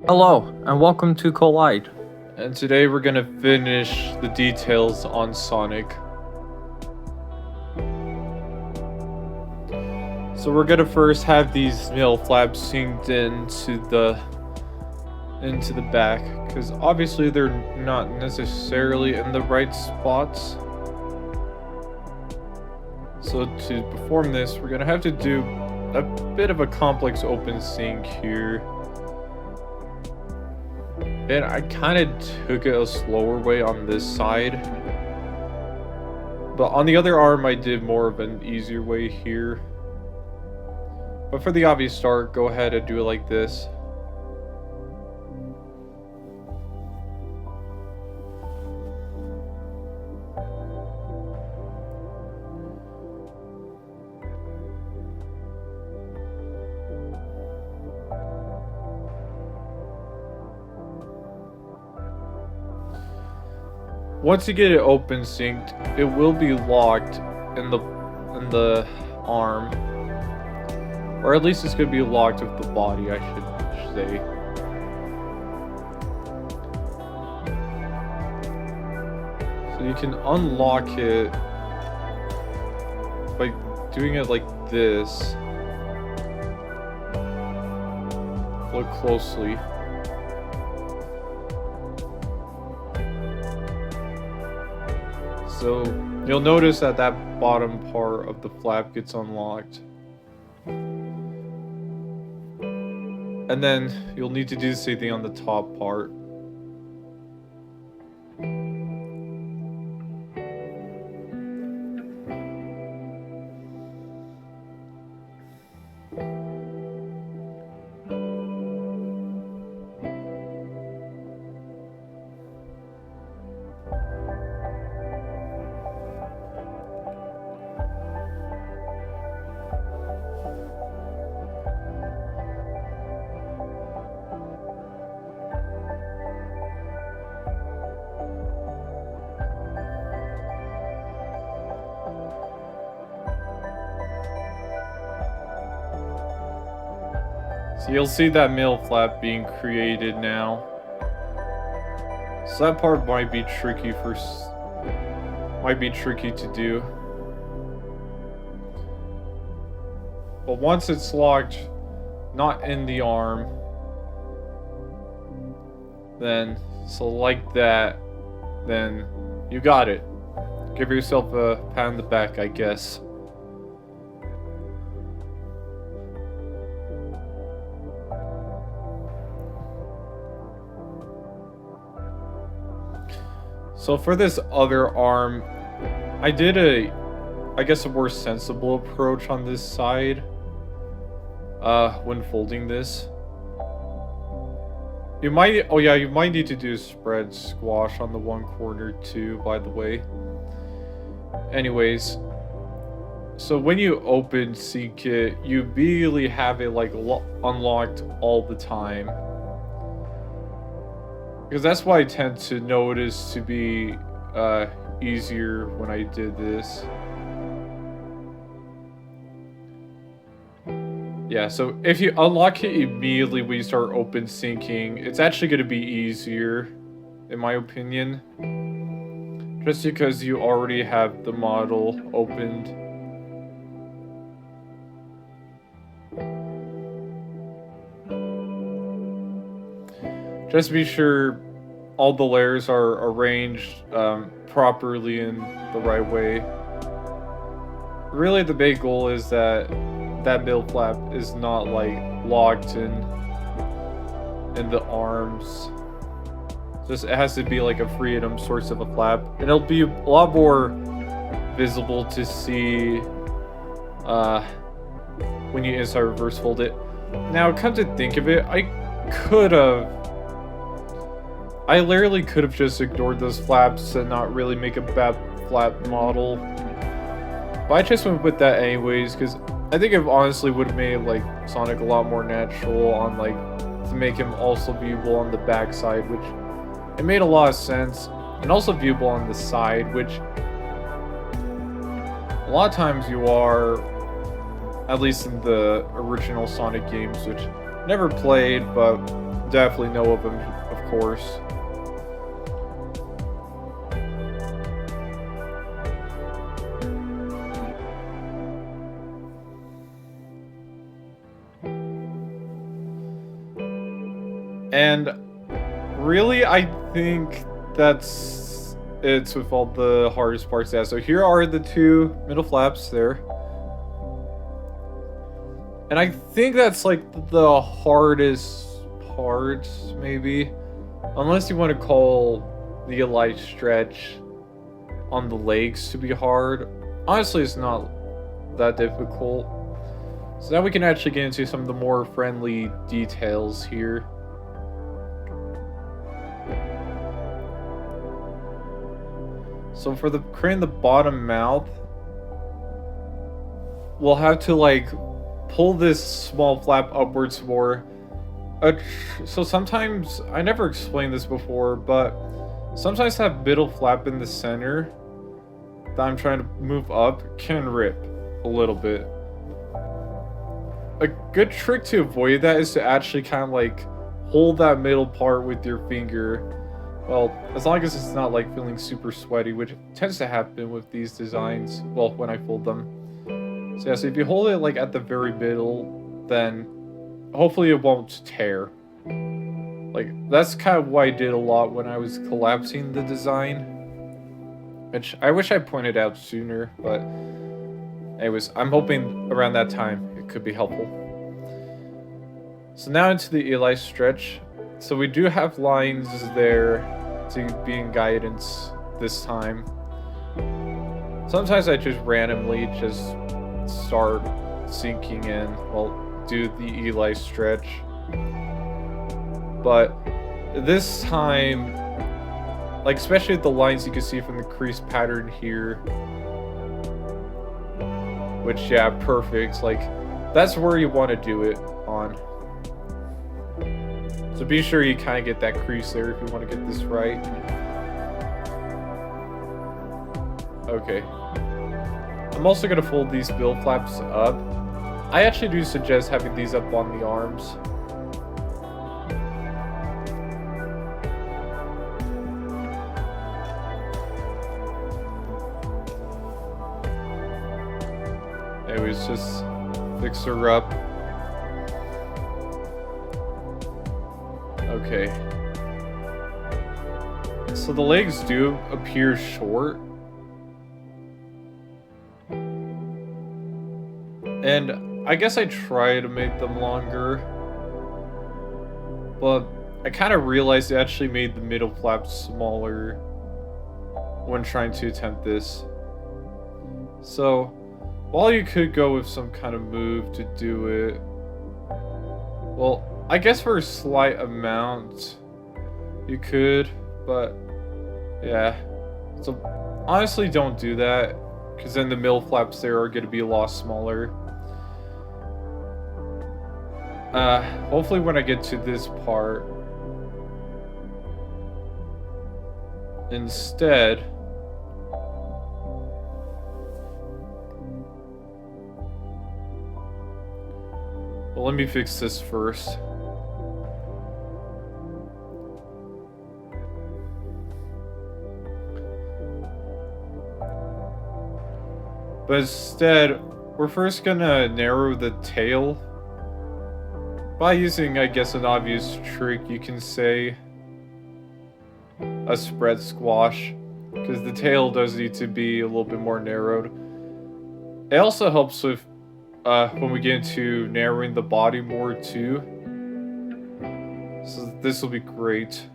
Hello, and welcome to Collide. And today we're gonna finish the details on Sonic. So we're gonna first have these mill flaps synced into the back, because obviously they're not necessarily in the right spots. So to perform this, we're gonna have to do a bit of a complex open sync here. And I kind of took it a slower way on this side. But on the other arm, I did more of an easier way here. But for the obvious start, go ahead and do it like this. Once you get it open synced, it will be locked in the arm, or at least it's gonna be locked with the body, I should say. So you can unlock it by doing it like this. Look closely. So you'll notice that that bottom part of the flap gets unlocked. And then you'll need to do the same thing on the top part. So you'll see that middle flap being created now. So that part might be tricky to do. But once it's locked, not in the arm, then so like that, then you got it. Give yourself a pat on the back, I guess. So for this other arm, I did a more sensible approach on this side when folding this. You might need to do a spread squash on the one corner too, by the way. Anyways, so when you open sync it, you immediately have it like unlocked all the time. Because that's what I tend to notice to be easier when I did this. Yeah, so if you unlock it immediately when you start open syncing, it's actually going to be easier, in my opinion. Just because you already have the model opened. Just be sure all the layers are arranged properly in the right way. Really, the big goal is that middle flap is not like locked in the arms. Just it has to be like a freedom source of a flap, and it'll be a lot more visible to see when you inside reverse fold it. Now, come to think of it, I literally could have just ignored those flaps and not really make a bad flap model. But I just went with that anyways, because I think it honestly would have made like Sonic a lot more natural on like to make him also viewable on the back side, which it made a lot of sense, and also viewable on the side, which a lot of times you are, at least in the original Sonic games, which never played, but definitely know of them, of course. And really, I think that's it with all the hardest parts. Yeah, so here are the two middle flaps there. And I think that's like the hardest part, maybe. Unless you want to call the elite stretch on the legs to be hard. Honestly, it's not that difficult. So now we can actually get into some of the more friendly details here. So for the creating the bottom mouth, we'll have to like pull this small flap upwards more. So sometimes, I never explained this before, but sometimes that middle flap in the center that I'm trying to move up can rip a little bit. A good trick to avoid that is to actually kind of like hold that middle part with your finger. Well, as long as it's not like feeling super sweaty, which tends to happen with these designs, well, when I fold them. So yeah, so if you hold it like at the very middle, then hopefully it won't tear. Like, that's kind of what I did a lot when I was collapsing the design. Which I wish I pointed out sooner, but anyways, I'm hoping around that time it could be helpful. So now into the elite stretch. So we do have lines there to be in guidance this time. Sometimes I just randomly just start sinking in, well, do the elite stretch. But this time, like especially with the lines you can see from the crease pattern here, which, yeah, perfect. Like, that's where you want to do it on. So be sure you kind of get that crease there if you want to get this right. Okay. I'm also going to fold these bill flaps up. I actually do suggest having these up on the arms. Anyways, just fix her up. Okay. So the legs do appear short. And I guess I try to make them longer. But I kind of realized it actually made the middle flap smaller when trying to attempt this. So, while you could go with some kind of move to do it, well, I guess for a slight amount, you could, but yeah. So honestly, don't do that, because then the middle flaps there are going to be a lot smaller. Hopefully when I get to this part, instead, well, let me fix this first. But instead, we're first gonna narrow the tail by using, I guess, an obvious trick you can say, a spread squash, because the tail does need to be a little bit more narrowed. It also helps with when we get into narrowing the body more too. So this will be great.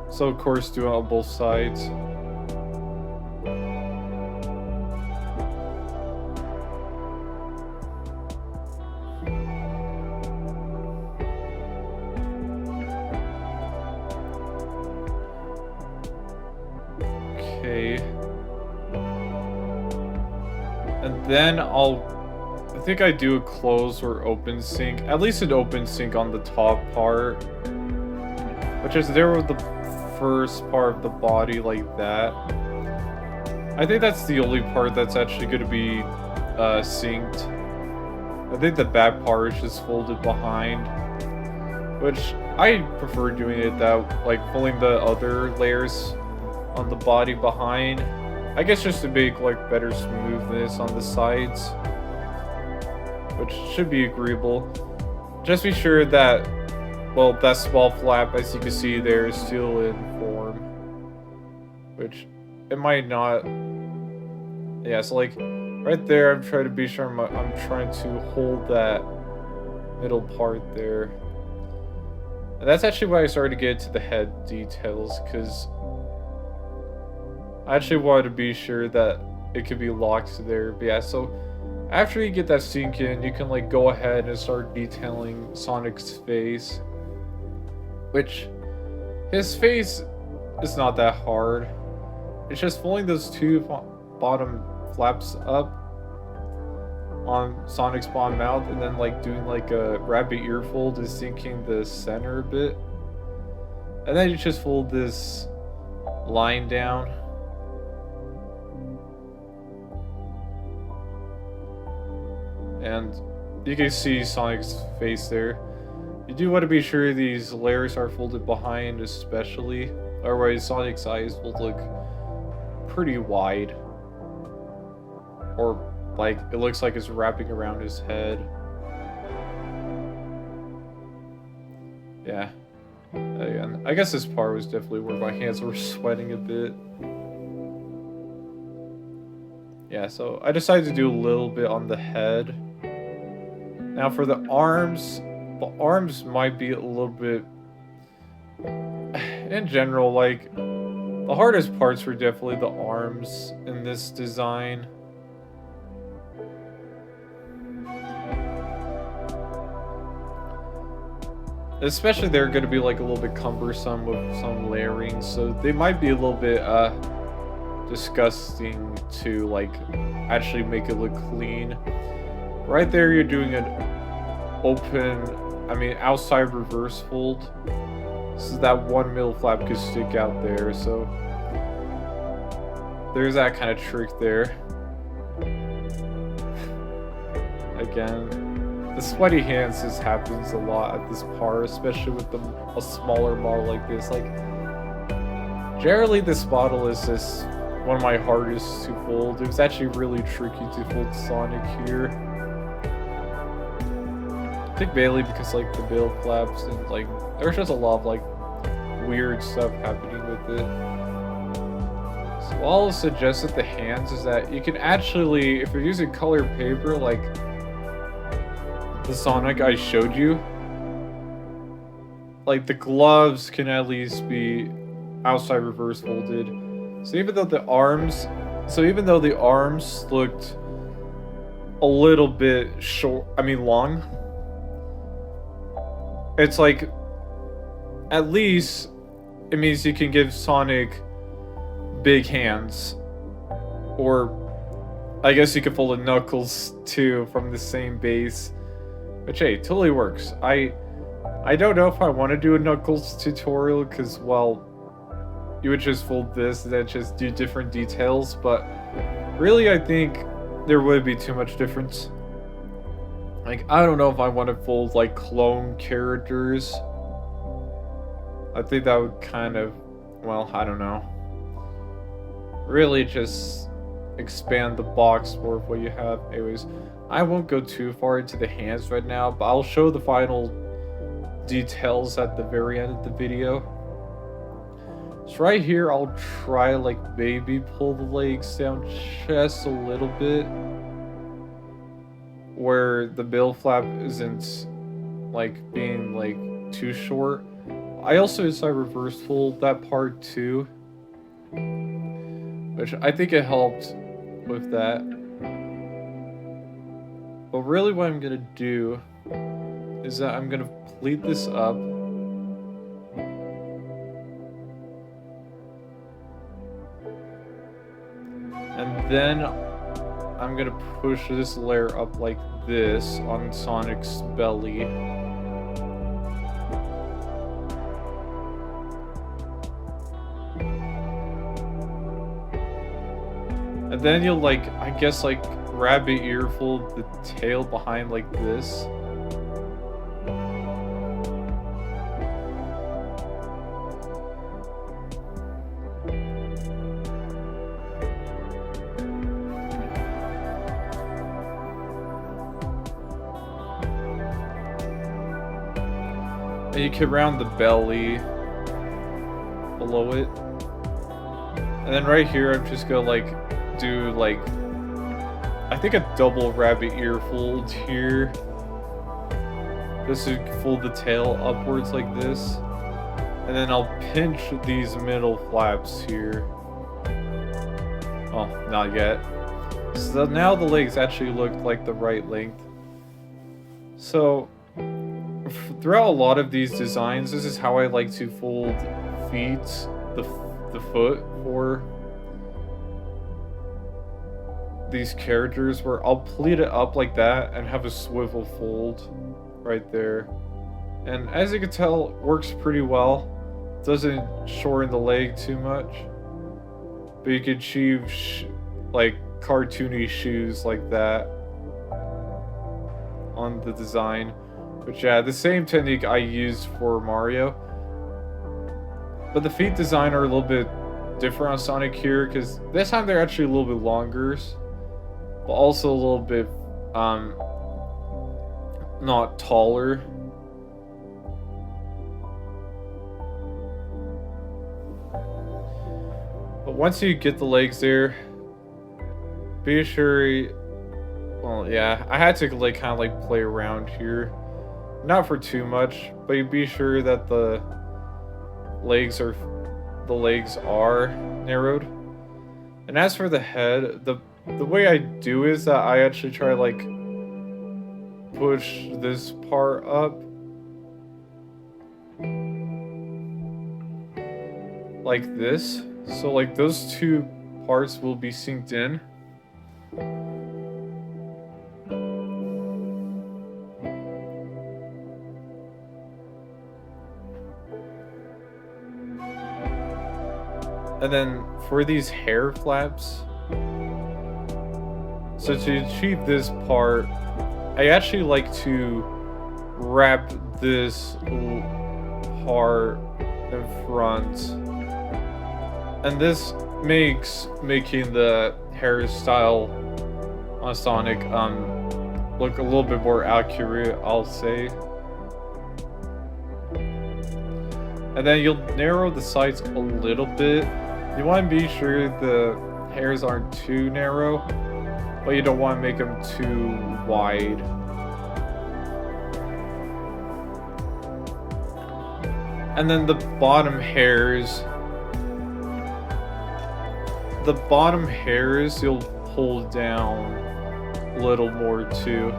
So of course do it on both sides. Okay. And then I think I do a close or open sync. At least an open sync on the top part. Which is there with the first part of the body like that. I think that's the only part that's actually going to be synced. I think the back part is just folded behind, which I prefer doing it that, like pulling the other layers on the body behind. I guess just to make like better smoothness on the sides, which should be agreeable. Just be sure that, well, that small flap, as you can see there, is still in form, which it might not. Yeah, so like right there, I'm trying to be sure I'm trying to hold that middle part there. And that's actually why I started to get to the head details, because I actually wanted to be sure that it could be locked there. But yeah, so after you get that sync in, you can like go ahead and start detailing Sonic's face, which his face is not that hard. It's just folding those two bottom flaps up on Sonic's bottom mouth and then like doing like a rabbit ear fold is syncing the center a bit. And then you just fold this line down. And you can see Sonic's face there. You do want to be sure these layers are folded behind especially, otherwise Sonic's eyes will look pretty wide. Or like it looks like it's wrapping around his head. Yeah. Again, I guess this part was definitely where my hands were sweating a bit. Yeah, so I decided to do a little bit on the head. Now for the arms might be a little bit, in general, like, the hardest parts were definitely the arms in this design. Especially they're going to be like a little bit cumbersome with some layering, so they might be a little bit disgusting to like actually make it look clean. Right there you're doing an outside reverse fold, so that one middle flap could stick out there, so there's that kind of trick there. Again, the sweaty hands just happens a lot at this part, especially with a smaller model like this. Like, generally this model is just one of my hardest to fold. It was actually really tricky to fold Sonic here. I think mainly because like the middle flaps and like there's just a lot of like weird stuff happening with it. So all I'll suggest with the hands is that you can actually, if you're using colored paper like the Sonic I showed you, like the gloves can at least be outside reverse folded. So even though the arms looked a little bit long, it's like, at least it means you can give Sonic big hands. Or I guess you could fold the Knuckles too from the same base. Which, hey, totally works. I don't know if I want to do a Knuckles tutorial, because, well, you would just fold this and then just do different details, but really I think there would be too much difference. Like, I don't know if I want to fold, like, clone characters. I think that would kind of, well, I don't know. Really just expand the box more of what you have. Anyways, I won't go too far into the hands right now, but I'll show the final details at the very end of the video. So right here, I'll try, like, maybe pull the legs down just a little bit, where the middle flap isn't like being like too short. I also decided to reverse fold that part too, which I think it helped with that. But really what I'm gonna do is that I'm gonna pleat this up, and then I'm gonna push this layer up like this on Sonic's belly. And then you'll like, I guess like rabbit ear fold the tail behind like this. And you can round the belly below it. And then right here, I'm just gonna like do like, I think a double rabbit ear fold here. Just to fold the tail upwards like this. And then I'll pinch these middle flaps here. Oh, not yet. So now the legs actually look like the right length. So throughout a lot of these designs, this is how I like to fold feet, the foot for these characters, where I'll pleat it up like that and have a swivel fold right there. And as you can tell, it works pretty well. It doesn't shorten the leg too much. But you could achieve like cartoony shoes like that on the design. But yeah, the same technique I used for Mario. But the feet design are a little bit different on Sonic here, because this time they're actually a little bit longer, but also a little bit not taller. But once you get the legs there, be sure, well, yeah, I had to like kind of like play around here. Not for too much, but you be sure that the legs are narrowed. And as for the head, the way I do is that I actually try to like push this part up like this. So like those two parts will be synced in. And then for these hair flaps, so to achieve this part, I actually like to wrap this part in front. And this makes making the hairstyle on Sonic look a little bit more accurate, I'll say. And then you'll narrow the sides a little bit. You want to be sure the hairs aren't too narrow, but you don't want to make them too wide. And then the bottom hairs you'll pull down a little more too.